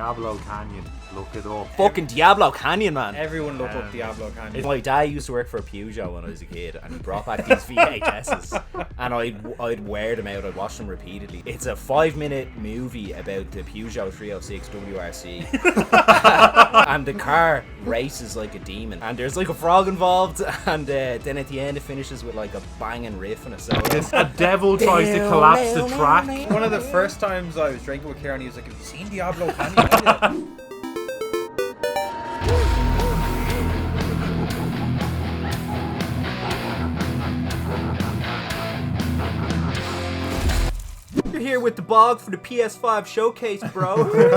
Diablo Canyon. Look it up. Fucking Diablo Canyon, man. Everyone look up Diablo Canyon. My dad used to work for Peugeot when I was a kid, and he brought back these VHSs, and I'd wear them out. I'd watch them repeatedly. It's a 5-minute movie about the Peugeot 306 WRC, and the car races like a demon, and there's like a frog involved, and then at the end it finishes with like a banging riff and a solo. A devil tries to collapse the track. One of the first times I was drinking with Kieran, he was like, "Have you seen Diablo Canyon?" You're here with the bog for the PS5 Showcase, bro. Here we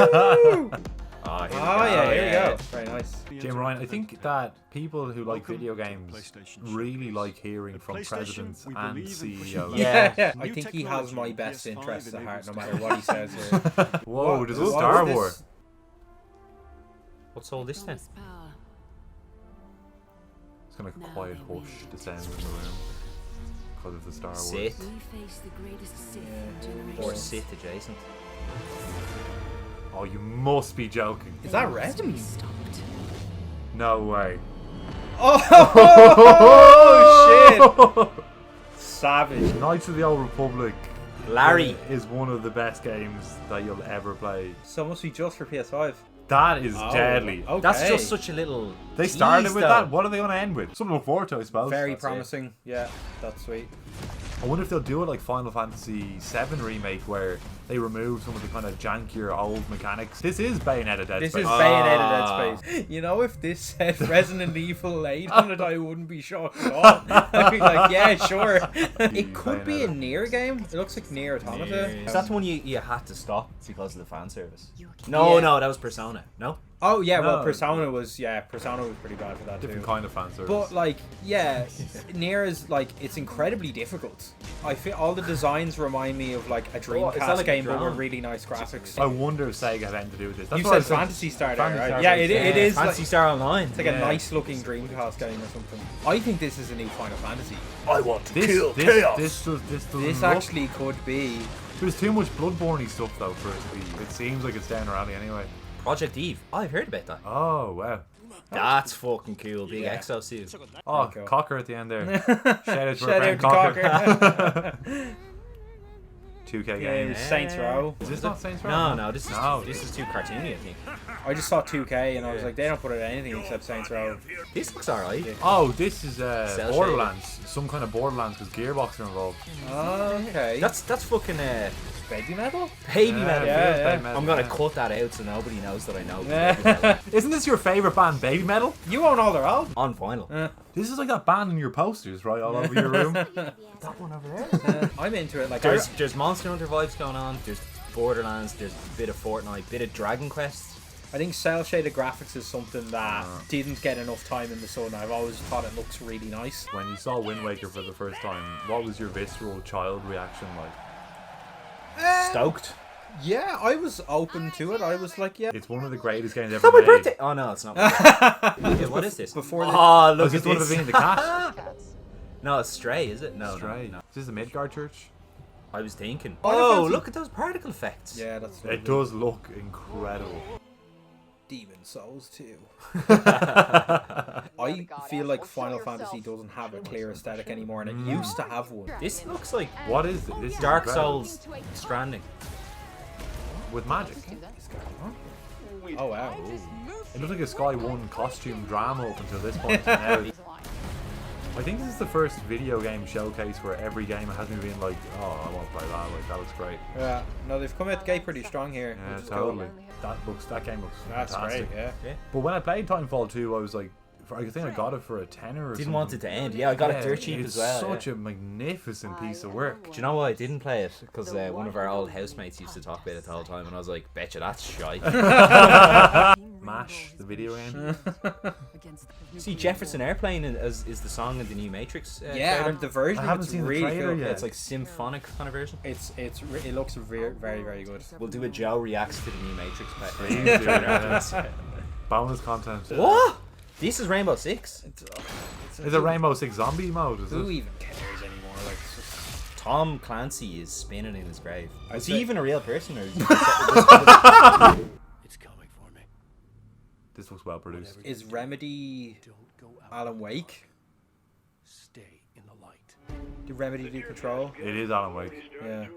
go. Very nice. Jim Ryan, I think that people who like video games really like hearing from presidents and CEOs. Yeah. I think he has my best interests at heart, no matter what he says here. Whoa, there's a Star Wars. What's all this then? It's gonna quiet hush descend in the room because of the Star Wars. Sith. Or Sith adjacent. Oh, you must be joking. Is that red? No way. Oh shit! Savage. Knights of the Old Republic. Larry is one of the best games that you'll ever play. So it must be just for PS5. That is deadly. Okay. That's just such a little. They started with that. What are they going to end with? Something to look forward to, I suppose. Very promising. Yeah, that's sweet. I wonder if they'll do it like Final Fantasy VII Remake, where they remove some of the kind of jankier old mechanics. This is Bayonetta Dead Space. This is Bayonetta Dead Space. You know, if this said Resident Evil 8 on it, I wouldn't be shocked at all. I'd be like, yeah, sure. It could be a Nier game. It looks like Nier Automata. Is that the one you had to stop because of the fan service? No, that was Persona. No? Oh yeah, well Persona was pretty bad for that Different too. kind of fan service. But like, yeah, Nier is like, it's incredibly difficult. I feel all the designs remind me of like a Dreamcast game, but with really nice graphics. I wonder if Sega had anything to do with this. You said Phantasy Star there, right? Yeah, it is. Phantasy Star Online. It's like a nice looking Dreamcast game or something. I think this is a new Final Fantasy. I want to kill chaos. This actually could be. There's too much Bloodborne-y stuff though for it to be. It seems like it's down our alley anyway. Project Eve. I've heard about that. Oh wow. That's fucking cool. Big exosuit. Oh, Cocker at the end there. Shout out to our friend Cocker. 2K game. Saints Row. Is this not Saints Row? No, this is too cartoony, I think. I just saw 2K and I was like, they don't put it in anything except Saints Row. This looks alright. Oh, this is Borderlands. Some kind of Borderlands because Gearbox are involved. Oh, okay. That's fucking Baby Metal? Baby Metal. Yeah. I'm gonna cut that out so nobody knows that I know. Isn't this your favourite band, Baby Metal? You own all their albums. On vinyl. This is like that band in your posters, right, all over your room. That one over there. I'm into it. Like there's Monster Hunter vibes going on. There's Borderlands. There's a bit of Fortnite. Bit of Dragon Quest. I think cel shaded graphics is something that didn't get enough time in the sun. I've always thought it looks really nice. When you saw Wind Waker for the first time, what was your visceral child reaction like? Stoked. Yeah, I was open to it. I was like, yeah. It's one of the greatest games ever It's not my made. birthday. Oh no, it's not. Yeah, what is this? Before look at at this. Would have been the cat. No, it's Stray, is it? No, Stray. No. Is this the Midgard Church? I was thinking. Oh, look at those particle effects. Yeah, that's. It does look incredible. Demon Souls 2. I feel like Final Fantasy doesn't have a clear aesthetic anymore, and it used to have one. This looks like What is it? This is Dark incredible. Souls Stranding. With magic. Oh wow. It looks like a Sky 1 costume drama up until this point. Now, I think this is the first video game showcase where every game has me being like, oh, I won't play that. Like, that looks great. Yeah. No, they've come out the gate pretty strong here. Yeah, which is totally. cool. That game looks That's fantastic. great. Yeah. But when I played Titanfall 2, I was like, I think I got it for a tenner or something. Didn't want it to end. Yeah, I got it dirt cheap it's as well. Such a magnificent piece of work. Do you know why I didn't play it? Because one of our old housemates used to talk about it the whole time, and I was like, betcha that's shite. MASH, the video game. See, Jefferson Airplane is the song in the new Matrix Yeah, trailer. and the version I haven't it's seen the really trailer cool. yet. It's like symphonic kind of version. It looks very very good. We'll do a Joe reacts to the new Matrix Please do, trailer yeah. after this. Bonus content. What? This is Rainbow Six. Is it Rainbow Six Zombie mode? Is Who it? even cares anymore? Like, it's just... Tom Clancy is spinning in his grave. Is he say- even a real person, or is he It's coming. This looks well produced. Is Remedy Alan Wake? Stay in the light. Did Remedy do Control? It is Alan Wake. Yeah.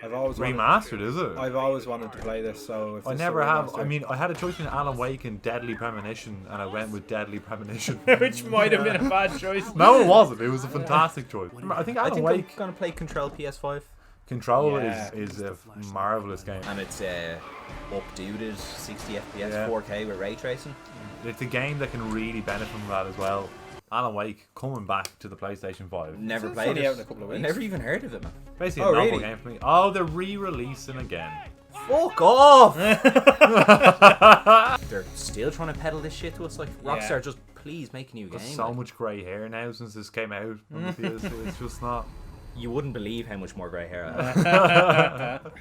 I've always Remastered, is it? I've always wanted to play this, so if I this never is a have. remaster- I mean, I had a choice between Alan Wake and Deadly Premonition, and I went with Deadly Premonition. which might have been a bad choice. No, it wasn't. It was a fantastic choice. I think I Alan think Wake I'm gonna play Control PS5, Control Yeah. is a marvelous game. and it's updated 60 FPS, Yeah. 4K with ray tracing. It's a game that can really benefit from that as well. Alan Wake coming back to the PlayStation 5. Never It's played only it. out in a couple of I weeks. never even heard of it, man. Basically Oh, a novel really? game for me. Oh, they're re-releasing again. Fuck off! They're still trying to peddle this shit to us. Like Rockstar, Yeah. just please make a new There's game. so like. much grey hair now since this came out on the PS2. It's just not. You wouldn't believe how much more grey hair I have.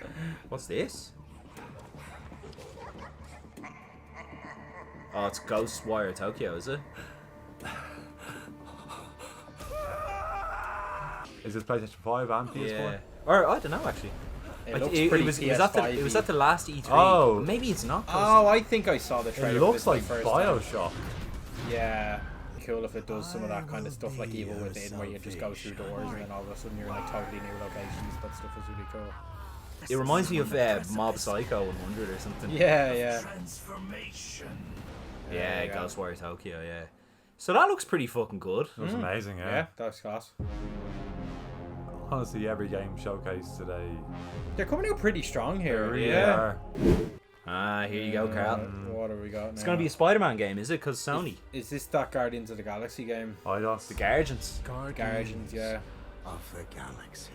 What's this? Oh, it's Ghostwire Tokyo, is it? Is this PlayStation 5 and PS4? Yeah. Or I don't know actually. It Like, looks it pretty was PS5-y. it was at the last E3. Oh. Maybe it's not. Oh, I think I saw the trailer. It for looks this like the first time. Bioshock. Yeah. Cool if it does some of that kind of stuff like Evil Within, where you just go through doors and then all of a sudden you're in like totally new locations. That stuff is really cool. It reminds me of Mob Psycho 100 or something. Yeah, yeah. Yeah, you go. Ghostwire Tokyo, yeah. So that looks pretty fucking good. It was amazing, yeah. Yeah, that's class. Honestly, every game showcase today. They're coming out pretty strong here. They really yeah. are. Ah, here you go, Karl. What have we got now? It's gonna be a Spider-Man game, is it? Because Sony. Is this that Guardians of the Galaxy game? IDOS. The Guardians. Guardians, yeah. Of the galaxy.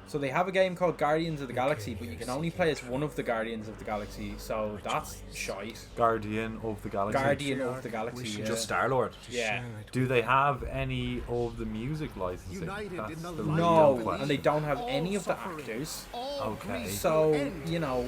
So they have a game called Guardians of the Galaxy, but you can only play as one of the Guardians of the Galaxy, so that's shite. Guardian of the Galaxy. Guardian of the Galaxy, yeah. Just Star-Lord. Yeah. Do they have any of the music licensing? United That's in the the light No, real question. and they don't have any of the actors. Okay. So, you know,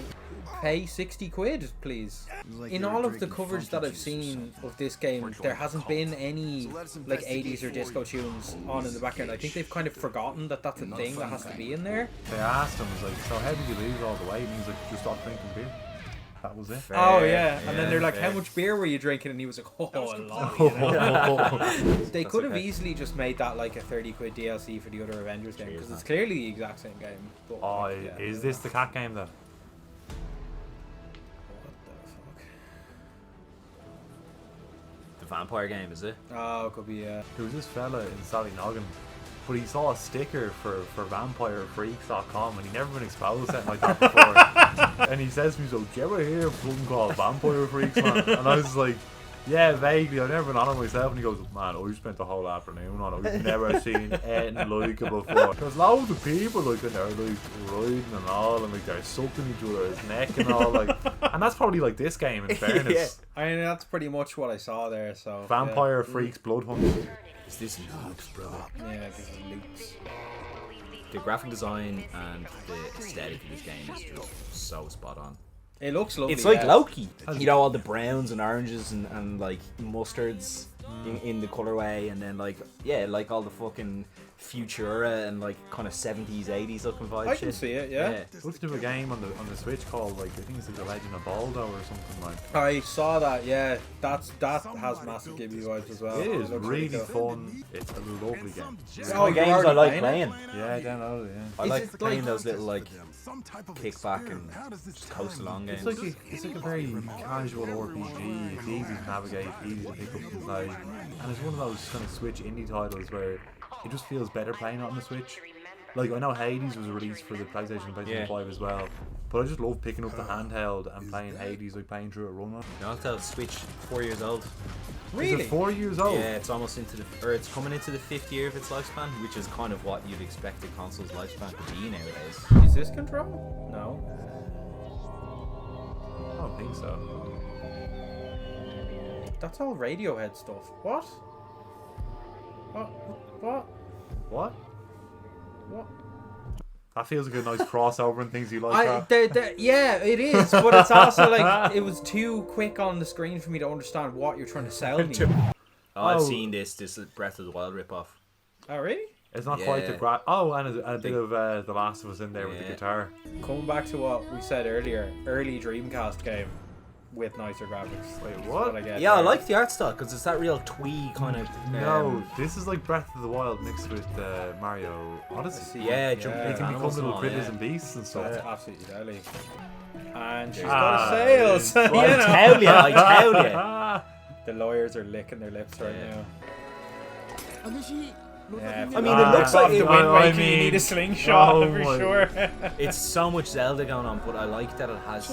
pay 60 quid, please. In all of the coverage that I've seen of this game, there hasn't been any like 80s or disco tunes on in the background. I think they've kind of forgotten that that's a thing that has to be in there. They asked him, was like, so how did you lose all the weight? And he's like, just stopped drinking beer. That was it. Oh yeah, and then they're like, fair. "How much beer were you drinking?" And he was like, "Oh, a lot." You know? They could have okay. easily just made that like a 30 quid DLC for the other Avengers game because it's clearly the exact same game. But, Oh, like, yeah. is this the cat game then? What the fuck? The vampire game, is it? Oh, it could be yeah. There was this fella in Sallynoggin, but he saw a sticker for VampireFreaks.com and he'd never been exposed to something like that before. And he says to me, so, do you ever hear of something called Vampire Freaks, man? And I was like, yeah, vaguely. I've never been on it myself. And he goes, man, I spent the whole afternoon on it. We've never seen anything like it before. There's loads of people like in there, like riding and all, and like they're sucking each other's neck and all, like. And that's probably like this game, in fairness. I mean, that's pretty much what I saw there. So Vampire Freaks Bloodhunt. Is this Luke's brother? Yeah, this is Luke's. The graphic design and the aesthetic of this game is just so spot on. It looks lovely. It's like yeah. Loki. You know, all the browns and oranges and like mustards in the colorway, and then like, yeah, like all the fucking Futura and like kind of 70s, 80s looking vibe I shit. can see it. Yeah. Let's do a game on the Switch called, like, I think it's like The Legend of Baldo or something like. I saw that. Yeah, that has massive Ghibli vibes as well. It is looks really cool. fun. It's a lovely game. Oh, Games you're I already like playing playing. Yeah, I downloaded it, yeah. I Is like it playing like- those little like kickback and just coast along games. It's like a very casual RPG. It's easy to navigate, easy to pick up and play. And it's one of those kind of Switch indie titles where it just feels better playing it on the Switch. Like, I know Hades was released for the PlayStation and PlayStation Yeah. 5 as well. But I just love picking up the handheld and playing Hades, like playing through a run on. You know, tell Switch 4 years old. Really? Is it 4 years old? Yeah, it's almost it's coming into the 5th year of its lifespan, which is kind of what you'd expect a console's lifespan to be nowadays. Is this Control? No. I don't think so. That's all Radiohead stuff. What? What? What? What? What? That feels like a nice crossover and things you like. Yeah, it is, but it's also like it was too quick on the screen for me to understand what you're trying to sell me. Oh, I've Oh. seen this Breath of the Wild ripoff. Oh, really? It's not quite the and a bit of The Last of Us in there with the Yeah. guitar. Coming back to what we said earlier, early Dreamcast game. with nicer graphics. Wait, That's what? I get Yeah, I there. like the art style because it's that real twee kind of. No, this is like Breath of the Wild mixed with Mario Odyssey. Yeah, They can animals become and little all, critters yeah. and beasts and stuff. That's absolutely deadly. And she's Ah, got a sale, so you I know. tell you, I tell you. The lawyers are licking their lips right Yeah. now. I Yeah, mean, it looks like the it. Wind I Waker, you mean- need a slingshot Oh for my- sure. It's so much Zelda going on, but I like that it has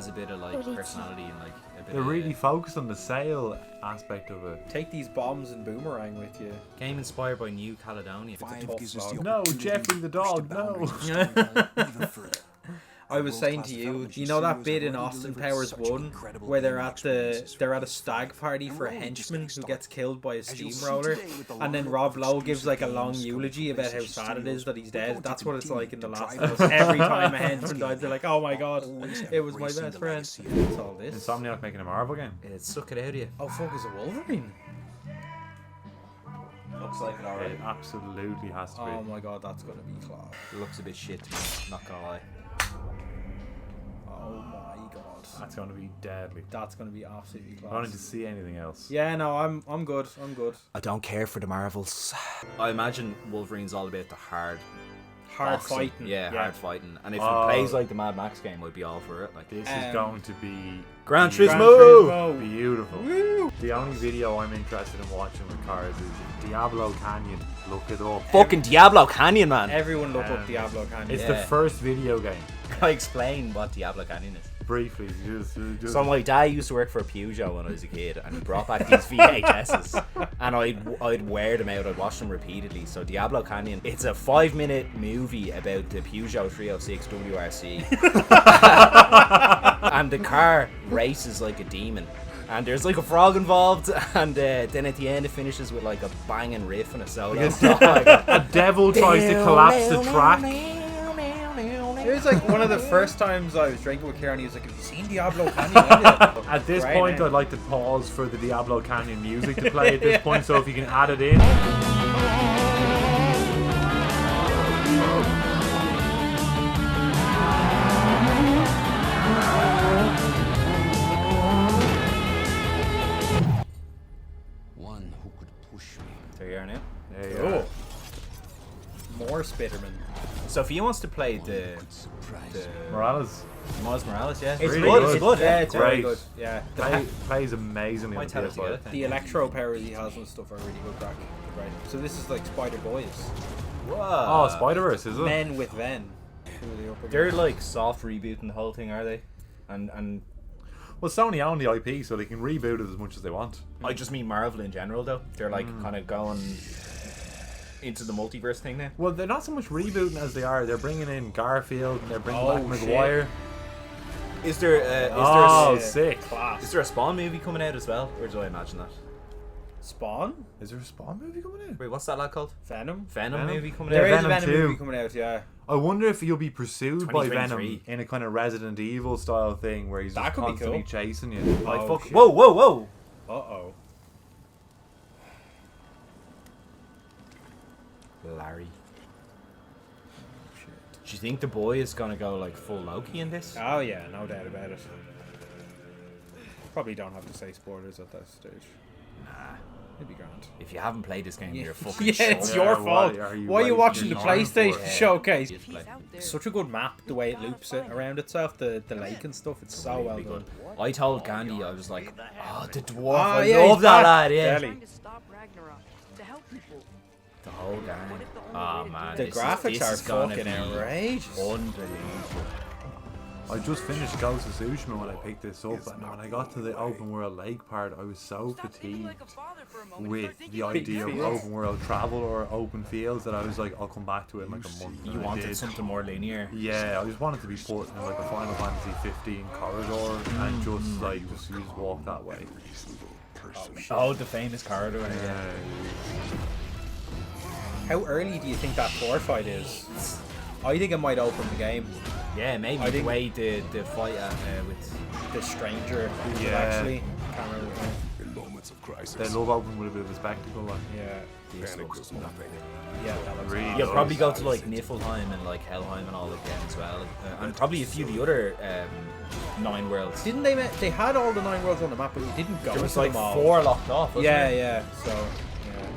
a bit of like personality and like a bit They're of really focused on the sale aspect of it. Take these bombs and boomerang with you. game inspired by New Caledonia. tough slog. No, Jeffrey the dog, no. I was saying to you, you know that bit in Austin Powers 1 where they're at a stag party for a henchman who gets killed by a steamroller, and then Rob Lowe gives like a long eulogy about how sad it is that he's dead. That's what it's like in The Last of Us. Every time a henchman dies, they're like, "Oh my god, it was my best friend." What's all this? Insomniac making a Marvel game. Suck it out of you. Oh fuck, is it Wolverine? Looks like it already. It absolutely has to be. Oh my god, that's gonna be class. It looks a bit shit to me, not gonna lie. Oh my god, That's going to be deadly. that's gonna be absolutely I don't need to class. see anything else. Yeah, no, I'm good. I'm good. I don't care for the Marvels. I imagine Wolverine's all about the hard boxing. Fighting. Yeah, hard fighting. And if Oh. it plays like the Mad Max game, I'd be all for it. Like This is going to be Gran Gran Turismo! Turismo. beautiful. Woo! The only video I'm interested in watching with cars is Diablo Canyon. Look it up. Fucking Diablo Canyon, man! Everyone look up Diablo Canyon. It's Yeah. the first video game. I explain what Diablo Canyon is. Briefly, just So my dad used to work for Peugeot when I was a kid, and he brought back these VHSs, and I'd wear them out. I'd watch them repeatedly. So Diablo Canyon, it's a 5-minute movie about the Peugeot 306 WRC, and the car races like a demon. And there's like a frog involved, and then at the end it finishes with like a banging riff and a solo. a devil tries to collapse the track. It was like one of the first times I was drinking with Kieran. He was like, "Have you seen Diablo Canyon?" At this Right point, now. I'd like to pause for the Diablo Canyon music to play at this point, so if you can add it in. One who could push me. There you are now. There you Oh, are. more Spiderman. So if he wants to play the Morales Miles Morales, yeah, It's really good. good. It's good. Yeah, it's very Great. good. Yeah, plays amazingly on Might the tell us to get PS5. it then. the electro powers he has and stuff are really good crack. Right. So this is like Spider Boys, Oh, Whoa. Spider-Verse, is it? Men with Ven. Who are they up They're against? like soft rebooting the whole thing, are they? And Well, Sony own the IP, so they can reboot it as much as they want. I just mean Marvel in general, though. They're like Hmm. kind of going into the multiverse thing now. Well, they're not so much rebooting as they are. They're bringing in Garfield and they're bringing Oh, back shit. Maguire. Is there Oh, Yeah, sick. class. is there a Spawn movie coming out as well, or do I imagine that? Spawn, Is there a Spawn movie coming out? Wait, what's that lad called? Venom. Venom, Venom? movie coming There out. is a Venom Venom 2. movie coming out. Yeah, I wonder if you'll be pursued by 2023. Venom in a kind of Resident Evil style thing where he's That just could be constantly cool. chasing you. Oh, Like, fuck. shit. Whoa, whoa, whoa! Uh-oh. Larry. Do you think the boy is gonna go like full Loki in this? Oh yeah, no doubt about it. Probably don't have to say spoilers at that stage. Nah. It'd be grand. If you haven't played this game, you're fucking Yeah, short. it's Yeah, your why fault. are you Why are you wasting watching the your time for PlayStation it? Showcase? Just play. Such a good map, the way it loops it around itself, the lake and stuff. It's so well Really done. good. I told Gandhi, I was like, oh, the dwarf, Ah, I yeah, love he's that back. lad, yeah. Deli. to stop Ragnarok, to help people. The whole gang. Oh man, The this graphics is are gonna fucking be outrageous. unbelievable. I just finished Ghost of Tsushima when I picked this up, and when I got to the open world lake part, I was so fatigued with the idea of fields. open world travel or open fields that I was like, I'll come back to it in like a month. You and I wanted did. something more linear. Yeah, I just wanted to be put in like a Final Fantasy 15 corridor and just like you just walk that way. Oh, the famous corridor. Yeah. How early do you think that core fight is? I think it might open the game. Yeah, maybe I the think- way the fight with The stranger who's Yeah. actually. Can't remember his name. moments of crisis. They love opening with a bit of a spectacle. Like. Yeah. Panic was nothing. Yeah, that looks Really awesome. You'll probably go to like Niflheim and like Helheim and all again as well, and probably a few of the other 9 worlds. Didn't they? They had all the 9 worlds on the map, but you didn't go. There was to like them all. 4 locked off. Wasn't Yeah, there? yeah. So, yeah.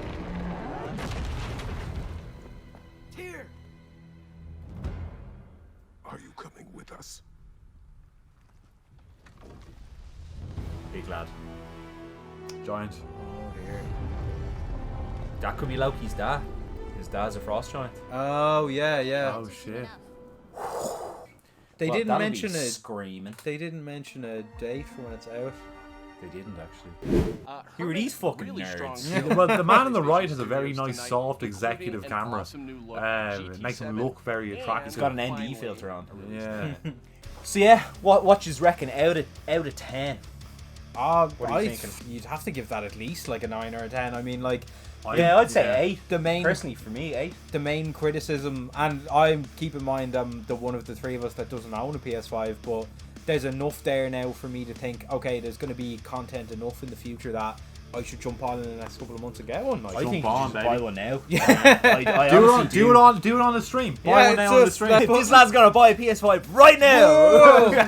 Here. Are you coming with us? Big lad. Giant. Oh dear. That could be Loki's dad. His dad's a frost giant. Oh yeah, yeah. Oh shit. They Well, didn't that'll mention be it. screaming. They didn't mention a date for when it's out. They didn't actually. Who are these fucking nerds? Well, the man on the right has a very nice, soft, executive camera. It makes him look very attractive. He's got an ND filter on. Yeah. So yeah, what you reckon out of 10? What are you thinking? You'd have to give that at least like a 9 or a 10. I mean, like, Yeah, I'd say 8. the main Personally, for me, 8. the main criticism, and I'm keep in mind I'm the one of the 3 of us that doesn't own a PS5, but there's enough there now for me to think, okay, there's going to be content enough in the future that I should jump on in the next couple of months and get one. Like, I think you on, should baby. buy one now. Yeah. I Do it honestly on the stream. Buy Yeah, one now it's on the just stream. that- This lad's gonna buy a PS5 right now.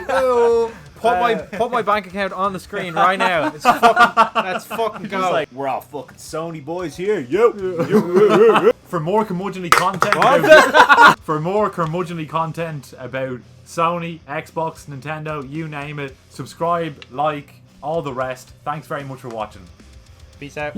Whoa. Put my bank account on the screen right now. Let's fucking go. It's like, we're all fucking Sony boys here. Yo. For more curmudgeonly content, about Sony, Xbox, Nintendo, you name it, subscribe, like, all the rest. Thanks very much for watching. Peace out.